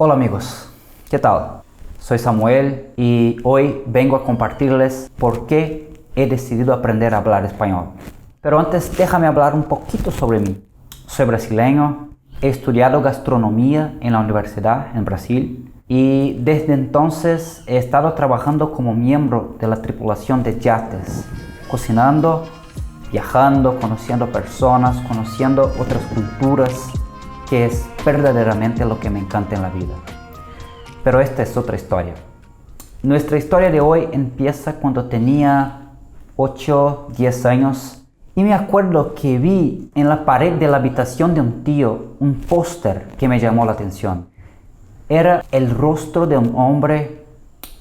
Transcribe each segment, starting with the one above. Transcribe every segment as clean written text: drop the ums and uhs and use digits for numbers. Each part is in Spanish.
Hola amigos, ¿qué tal? Soy Samuel y hoy vengo a compartirles por qué he decidido aprender a hablar español. Pero antes déjame hablar un poquito sobre mí. Soy brasileño, he estudiado gastronomía en la universidad en Brasil y desde entonces he estado trabajando como miembro de la tripulación de yates, cocinando, viajando, conociendo personas, conociendo otras culturas, que es verdaderamente lo que me encanta en la vida. Pero esta es otra historia. Nuestra historia de hoy empieza cuando tenía 8, 10 años y me acuerdo que vi en la pared de la habitación de un tío un póster que me llamó la atención. Era el rostro de un hombre,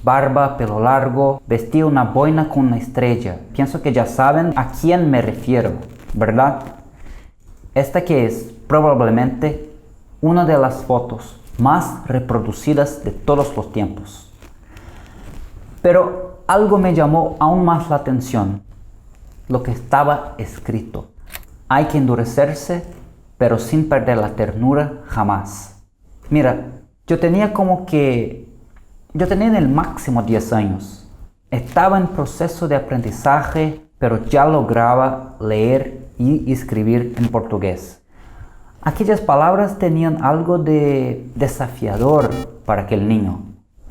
barba, pelo largo, vestía una boina con una estrella. Pienso que ya saben a quién me refiero, ¿verdad? Esta que es probablemente una de las fotos más reproducidas de todos los tiempos. Pero algo me llamó aún más la atención, lo que estaba escrito. Hay que endurecerse, pero sin perder la ternura jamás. Mira, yo tenía en el máximo 10 años. Estaba en proceso de aprendizaje, pero ya lograba leer y escribir en portugués. Aquellas palabras tenían algo de desafiador para aquel niño,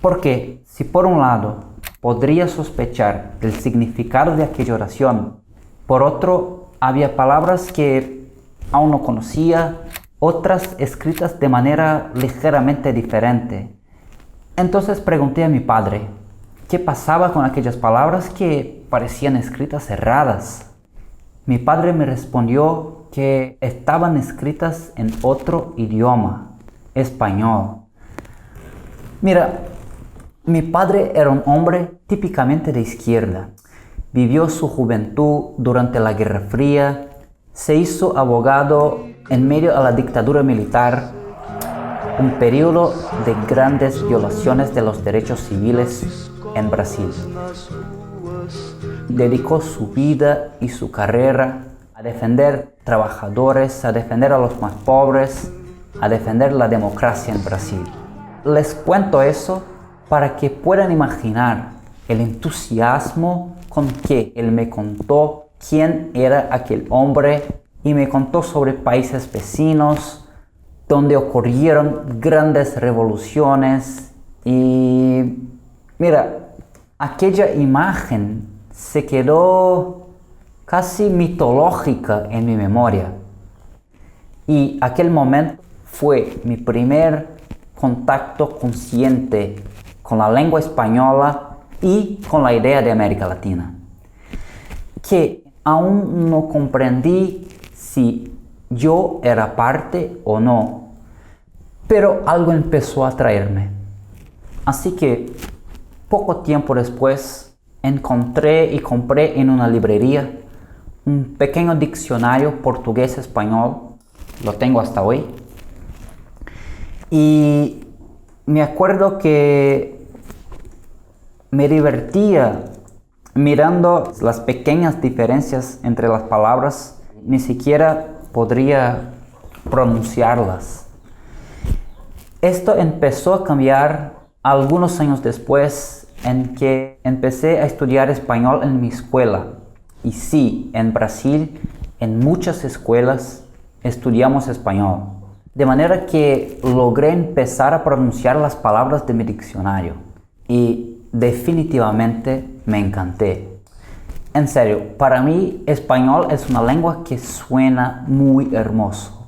porque si por un lado podría sospechar del significado de aquella oración, por otro había palabras que aún no conocía, otras escritas de manera ligeramente diferente. Entonces pregunté a mi padre, ¿qué pasaba con aquellas palabras que parecían escritas erradas? Mi padre me respondió que estaban escritas en otro idioma, español. Mira, mi padre era un hombre típicamente de izquierda. Vivió su juventud durante la Guerra Fría, se hizo abogado en medio de la dictadura militar, un periodo de grandes violaciones de los derechos civiles en Brasil. Dedicó su vida y su carrera a defender trabajadores, a defender a los más pobres, a defender la democracia en Brasil. Les cuento eso para que puedan imaginar el entusiasmo con que él me contó quién era aquel hombre y me contó sobre países vecinos donde ocurrieron grandes revoluciones y mira, aquella imagen se quedó casi mitológica en mi memoria. Y aquel momento fue mi primer contacto consciente con la lengua española y con la idea de América Latina, que aún no comprendí si yo era parte o no, pero algo empezó a atraerme. Así que poco tiempo después encontré y compré en una librería un pequeño diccionario portugués-español, lo tengo hasta hoy, y me acuerdo que me divertía mirando las pequeñas diferencias entre las palabras, ni siquiera podría pronunciarlas. Esto empezó a cambiar algunos años después en que empecé a estudiar español en mi escuela. Y sí, en Brasil, en muchas escuelas estudiamos español. De manera que logré empezar a pronunciar las palabras de mi diccionario. Y definitivamente me encanté. En serio, para mí español es una lengua que suena muy hermoso.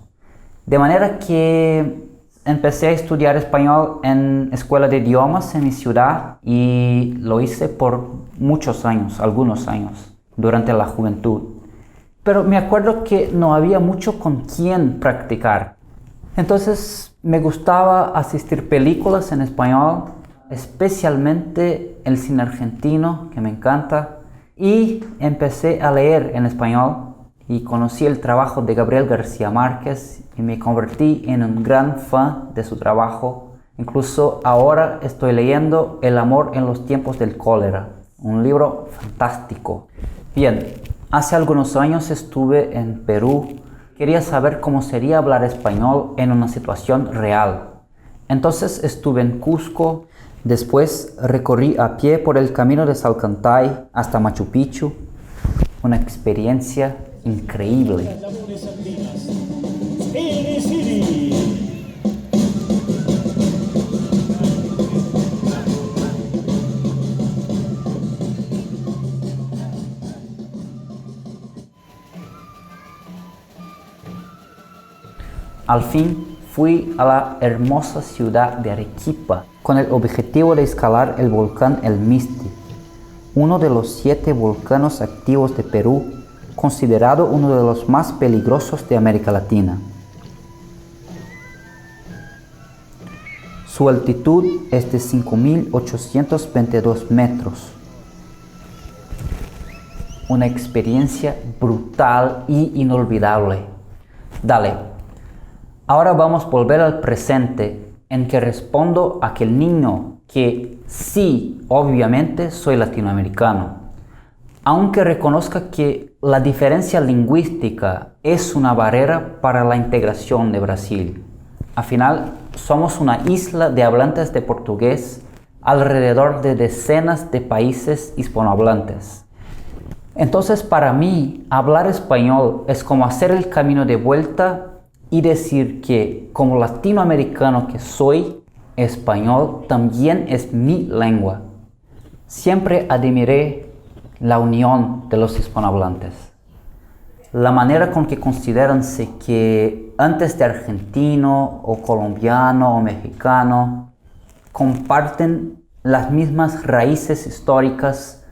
De manera que empecé a estudiar español en escuela de idiomas en mi ciudad y lo hice por muchos años, algunos años, durante la juventud. Pero me acuerdo que no había mucho con quién practicar. Entonces me gustaba asistir películas en español, especialmente el cine argentino, que me encanta, y empecé a leer en español y conocí el trabajo de Gabriel García Márquez y me convertí en un gran fan de su trabajo. Incluso ahora estoy leyendo El amor en los tiempos del cólera, un libro fantástico. Bien, hace algunos años estuve en Perú. Quería saber cómo sería hablar español en una situación real. Entonces estuve en Cusco, después recorrí a pie por el camino de Salcantay hasta Machu Picchu, una experiencia increíble. Al fin fui a la hermosa ciudad de Arequipa con el objetivo de escalar el volcán El Misti, uno de los 7 volcanes activos de Perú, considerado uno de los más peligrosos de América Latina. Su altitud es de 5.822 metros. Una experiencia brutal y inolvidable. Dale, ahora vamos a volver al presente en que respondo a aquel niño que sí, obviamente soy latinoamericano, aunque reconozca que la diferencia lingüística es una barrera para la integración de Brasil. Al final, somos una isla de hablantes de portugués alrededor de decenas de países hispanohablantes. Entonces, para mí, hablar español es como hacer el camino de vuelta y decir que, como latinoamericano que soy, español también es mi lengua. Siempre admiré la unión de los hispanohablantes. La manera con que consideranse que antes de argentino o colombiano o mexicano comparten las mismas raíces históricas,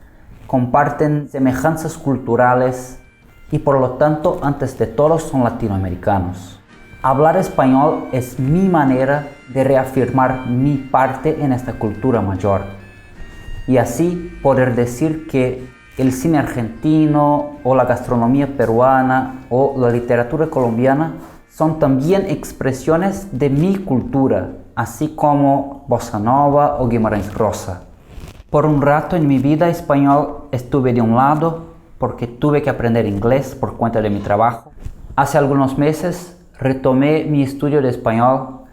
comparten semejanzas culturales y por lo tanto antes de todo son latinoamericanos. Hablar español es mi manera de reafirmar mi parte en esta cultura mayor y así poder decir que el cine argentino o la gastronomía peruana o la literatura colombiana son también expresiones de mi cultura, así como Bossa Nova o Guimarães Rosa. Por un rato en mi vida español estuve de un lado porque tuve que aprender inglés por cuenta de mi trabajo. Hace algunos meses retomé mi estudio de español.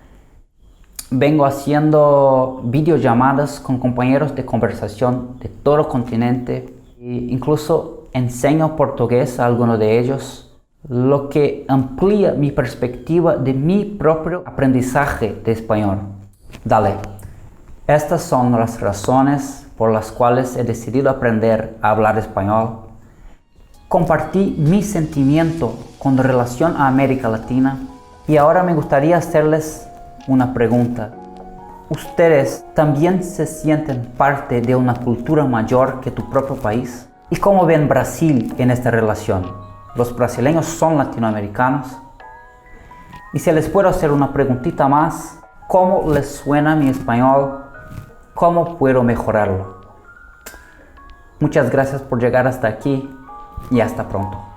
Vengo haciendo videollamadas con compañeros de conversación de todo el continente e incluso enseño portugués a algunos de ellos, lo que amplía mi perspectiva de mi propio aprendizaje de español. Dale, estas son las razones por las cuales he decidido aprender a hablar español. Compartí mi sentimiento con relación a América Latina y ahora me gustaría hacerles una pregunta. ¿Ustedes también se sienten parte de una cultura mayor que tu propio país? ¿Y cómo ven Brasil en esta relación? ¿Los brasileños son latinoamericanos? Y si les puedo hacer una preguntita más, ¿cómo les suena mi español? ¿Cómo puedo mejorarlo? Muchas gracias por llegar hasta aquí y hasta pronto.